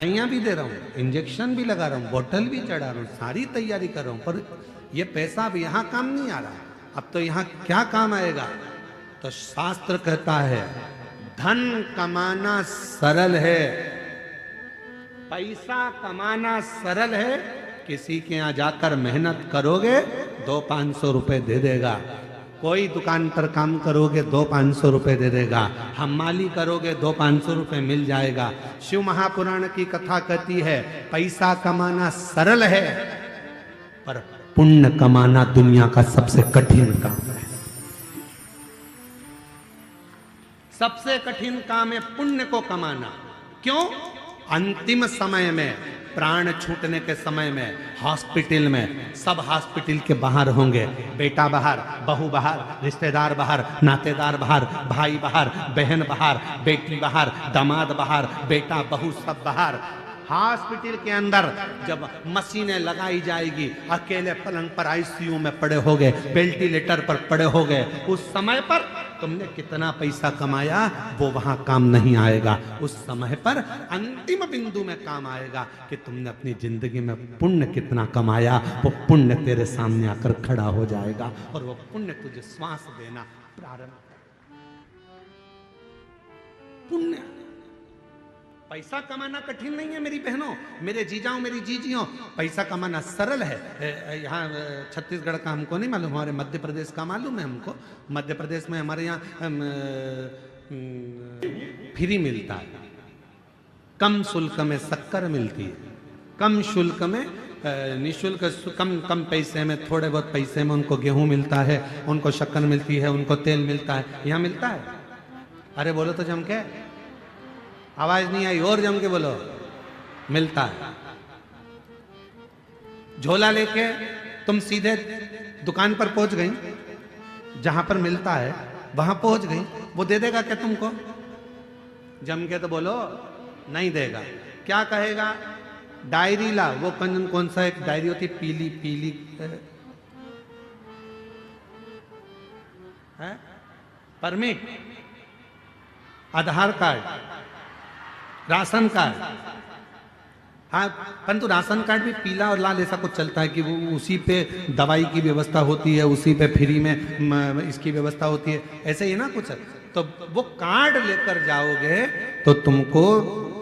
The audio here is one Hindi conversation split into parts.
दवाइयाँ भी दे रहा हूँ, इंजेक्शन भी लगा रहा हूँ, बोतल भी चढ़ा रहा हूँ, सारी तैयारी कर रहा हूँ, पर ये पैसा अब यहाँ काम नहीं आ रहा। अब तो यहाँ क्या काम आएगा? तो शास्त्र कहता है धन कमाना सरल है, पैसा कमाना सरल है। किसी के यहाँ जाकर मेहनत करोगे 200-500 रुपए दे देगा। कोई दुकान पर काम करोगे 200-500 रुपए दे देगा। हमाली करोगे 200-500 रुपए मिल जाएगा। शिव महापुराण की कथा कहती है पैसा कमाना सरल है, पर पुण्य कमाना दुनिया का सबसे कठिन काम है। सबसे कठिन काम है पुण्य को कमाना। क्यों? अंतिम समय में, प्राण छूटने के समय में, हॉस्पिटल में, सब हॉस्पिटल के बाहर होंगे। बेटा बाहर, बहू बाहर, रिश्तेदार बाहर, नातेदार बाहर, भाई बाहर, बहन बाहर, बेटी बाहर, दामाद बाहर, बेटा बहू सब बाहर। हॉस्पिटल के अंदर जब मशीनें लगाई जाएगी, अकेले पलंग पर आईसीयू में पड़े होगे, वेंटिलेटर पर पड़े होगे, उस समय पर तुमने कितना पैसा कमाया वो वहां काम नहीं आएगा। उस समय पर अंतिम बिंदु में काम आएगा कि तुमने अपनी जिंदगी में पुण्य कितना कमाया। वो पुण्य तेरे सामने आकर खड़ा हो जाएगा और वो पुण्य तुझे श्वास देना प्रारंभ। पुण्य, पैसा कमाना कठिन नहीं है मेरी बहनों, मेरे जीजाओं, मेरी जीजियों। पैसा कमाना सरल है। यहाँ छत्तीसगढ़ का हमको नहीं मालूम, हमारे मध्य प्रदेश का मालूम है हमको। मध्य प्रदेश में हमारे यहाँ फ्री मिलता है, कम शुल्क में शक्कर मिलती है, कम शुल्क में, निःशुल्क, कम पैसे में, थोड़े बहुत पैसे में उनको गेहूं मिलता है, उनको शक्कर मिलती है, उनको तेल मिलता है। यहाँ मिलता है? अरे बोलो तो जम के, आवाज नहीं आई, और जम के बोलो। मिलता है। झोला लेके तुम सीधे दुकान पर पहुंच गई, जहां पर मिलता है वहां पहुंच गई, वो दे देगा क्या तुमको? जम के तो बोलो, नहीं देगा। क्या कहेगा? डायरी ला। वो कौन सा एक डायरी होती है, पीली पीली है, परमिट, आधार कार्ड, राशन कार्ड। हाँ, परंतु राशन कार्ड भी पीला और लाल ऐसा कुछ चलता है कि वो उसी पे दवाई की व्यवस्था होती है, उसी पे फ्री में इसकी व्यवस्था होती है, ऐसे ही ना कुछ। तो वो कार्ड लेकर जाओगे तो तुमको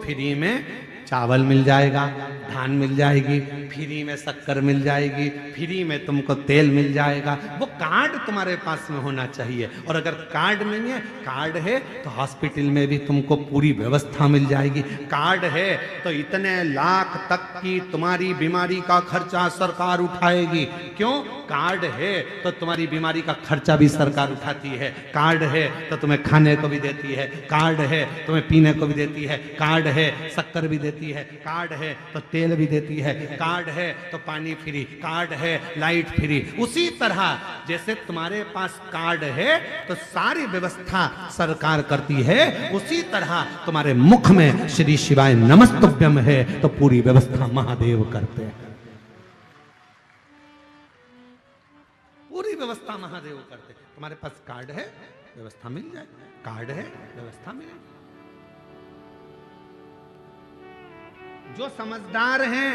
फ्री में चावल मिल जाएगा, धान मिल जाएगी, फ्री में शक्कर मिल जाएगी, फ्री में तुमको तेल मिल जाएगा। वो कार्ड तुम्हारे पास में होना चाहिए। और अगर कार्ड नहीं है, कार्ड है तो हॉस्पिटल में भी तुमको पूरी व्यवस्था मिल जाएगी। कार्ड है तो इतने लाख तक की तुम्हारी बीमारी का खर्चा सरकार उठाएगी। क्यों? कार्ड है तो तुम्हारी बीमारी का खर्चा भी सरकार उठाती है। कार्ड है तो तुम्हें खाने को भी देती है, कार्ड है तुम्हें पीने को भी देती है, कार्ड है शक्कर भी देती है, कार्ड है तो तेल भी देती है, कार्ड है तो पानी फ्री, कार्ड है लाइट फ्री। उसी तरह जैसे तुम्हारे पास कार्ड है तो सारी व्यवस्था सरकार करती है, उसी तरह तुम्हारे मुख में श्री शिवाय नमस्तुभ्यम है तो पूरी व्यवस्था महादेव करते हैं। पूरी व्यवस्था महादेव करते। तुम्हारे पास कार्ड है, व्यवस्था मिल जाए, कार्ड है, व्यवस्था मिले। जो समझदार हैं,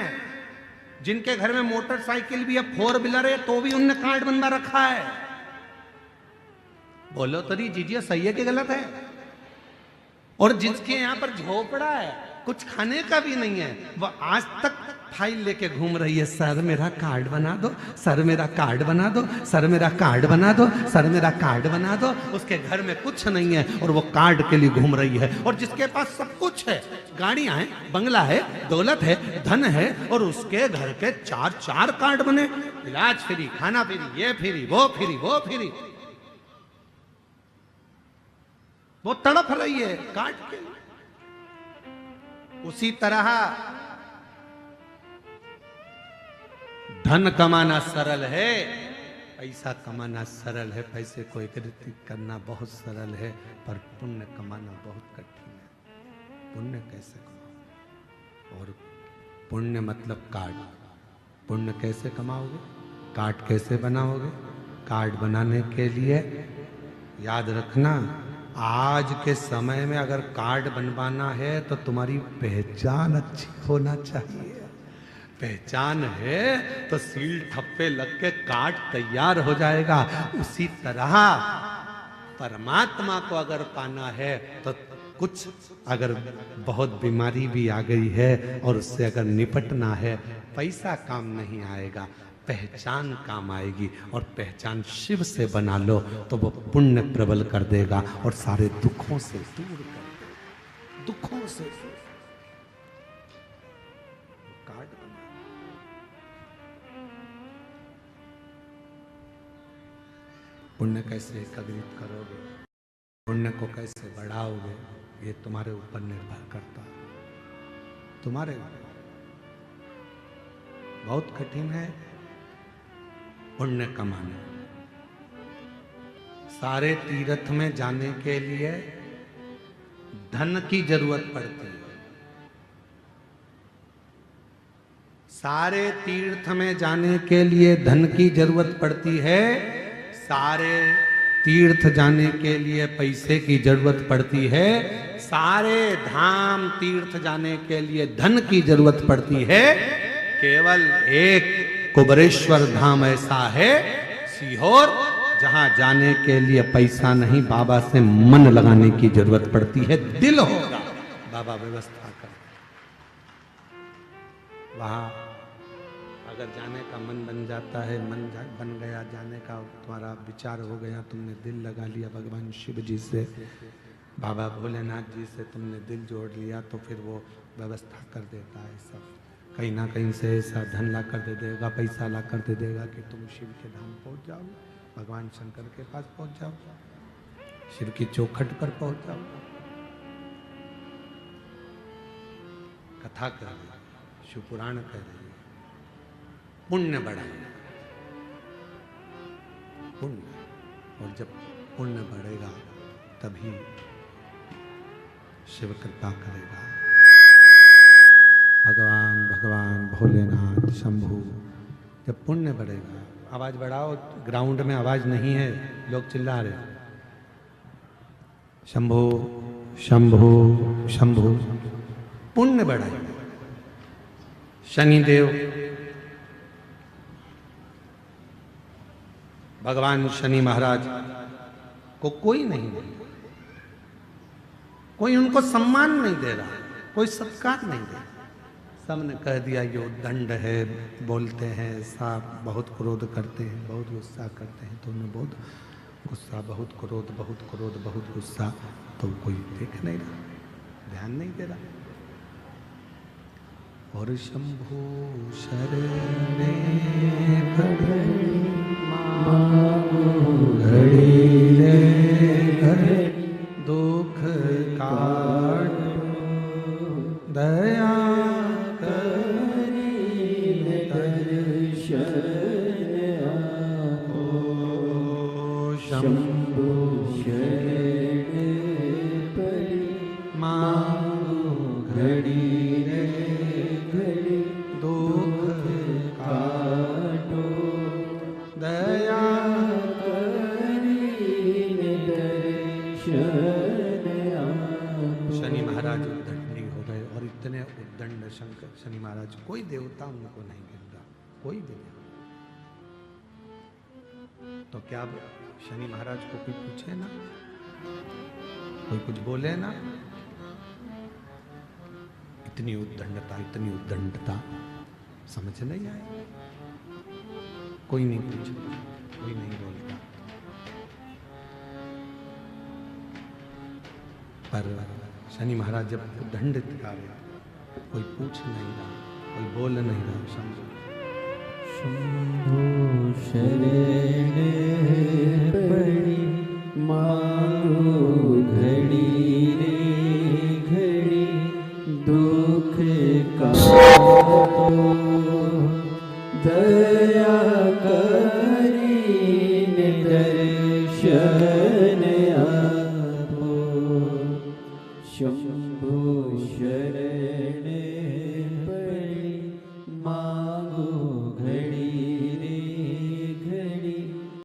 जिनके घर में मोटरसाइकिल भी है, 4 व्हीलर है, तो भी उनने कार्ड बनवा रखा है। बोलो तो नहीं जीजिए, सही है कि गलत है? और जिसके यहां पर झोपड़ा है, कुछ खाने का भी नहीं है, वो आज तक फाइल लेके घूम रही है, सर मेरा कार्ड बना दो, सर मेरा कार्ड बना दो, सर मेरा कार्ड बना दो, सर मेरा कार्ड बना दो। उसके घर में कुछ नहीं है और वो कार्ड के लिए घूम रही है। और जिसके पास सब कुछ है, गाड़ियां हैं, बंगला है, दौलत है, धन है, और उसके घर के 4 कार्ड बने, इलाज फ्री, खाना फ्री, ये फ्री, वो फ्री, वो फ्री। वो तड़प रही है कार्ड के लिए। उसी तरह धन कमाना सरल है, पैसा कमाना सरल है, पैसे को एकत्रित करना बहुत सरल है, पर पुण्य कमाना बहुत कठिन है। पुण्य कैसे कमाओ? और पुण्य मतलब कार्ड। पुण्य कैसे कमाओगे? कार्ड कैसे बनाओगे? कार्ड बनाने के लिए याद रखना, आज के समय में अगर कार्ड बनवाना है तो तुम्हारी पहचान अच्छी होना चाहिए। पहचान है तो सील ठप्पे लग के कार्ड तैयार हो जाएगा। उसी तरह परमात्मा को अगर पाना है तो कुछ अगर बहुत बीमारी भी आ गई है और उससे अगर निपटना है, पैसा काम नहीं आएगा, पहचान काम आएगी। और पहचान शिव से बना लो तो वो पुण्य प्रबल कर देगा और सारे दुखों से दूर कर देगा। दुखों से कार्ड बना। पुण्य कैसे एकत्रित करोगे, पुण्य को कैसे बढ़ाओगे, ये तुम्हारे ऊपर निर्भर करता है। तुम्हारे बहुत कठिन है पुण्य कमाना। सारे तीर्थ में जाने के लिए धन की जरूरत पड़ती है। सारे तीर्थ में जाने के लिए धन की जरूरत पड़ती है। सारे तीर्थ जाने के लिए पैसे की जरूरत पड़ती है। सारे धाम तीर्थ जाने के लिए धन की जरूरत पड़ती है। केवल एक कुबरेश्वर धाम ऐसा है सीहोर, जहां जाने के लिए पैसा नहीं, बाबा से मन लगाने की जरूरत पड़ती है। दिल होगा, बाबा व्यवस्था कर। वहां अगर जाने का मन बन जाता है, बन गया जाने का, तुम्हारा विचार हो गया, तुमने दिल लगा लिया भगवान शिव जी से, बाबा भोलेनाथ जी से तुमने दिल जोड़ लिया, तो फिर वो व्यवस्था कर देता है। सब कहीं ना कहीं से ऐसा धन ला कर दे देगा, पैसा ला कर दे देगा कि तुम शिव के धाम पहुंच जाओ, भगवान शंकर के पास पहुंच जाओ, शिव की चौखट पर पहुंच जाओ। कथा कर रही है, शिव पुराण कह रही है, पुण्य बढ़ाए, पुण्य। और जब पुण्य बढ़ेगा तभी शिव कृपा करेगा। भगवान भोलेनाथ शंभु। जब पुण्य बढ़ेगा, आवाज बढ़ाओ, ग्राउंड में आवाज नहीं है, लोग चिल्ला रहे। शंभु शंभु शंभु, पुण्य बढ़ाएगा। शनिदेव, भगवान शनि महाराज को कोई नहीं दे, कोई उनको सम्मान नहीं दे रहा, कोई सत्कार नहीं दे। सबने कह दिया ये दंड है, बोलते हैं, साफ बहुत क्रोध करते हैं, बहुत गुस्सा करते हैं, तो उन्हें बहुत गुस्सा, बहुत क्रोध, बहुत क्रोध, बहुत गुस्सा, तो कोई देख नहीं रहा, ध्यान नहीं दे रहा। और शंभु शरणे घड़ी रे घड़ी, दुख काट दया शंभु शरणे पड़ी मांगो घड़ी रे घड़ी, दुख काटो दया करीने दर्शन आपो। शनि महाराज उद्दंडी हो गए, और इतने उद्दंड शंकर शनि महाराज, कोई देवता उनको नहीं गिर रहा, कोई भी नहीं। तो क्या शनि महाराज को कोई पूछे ना, कोई कुछ बोले ना? इतनी उद्दंडता समझ नहीं आए। कोई नहीं पूछता, कोई नहीं बोलता। पर शनि महाराज जब दंडित कर रहे, कोई पूछ नहीं रहा, कोई बोल नहीं रहा। समझो, शंभु शरणे पड़ी मांगो घड़ी रे घड़ी, दुख काटो दया करीने दर्शन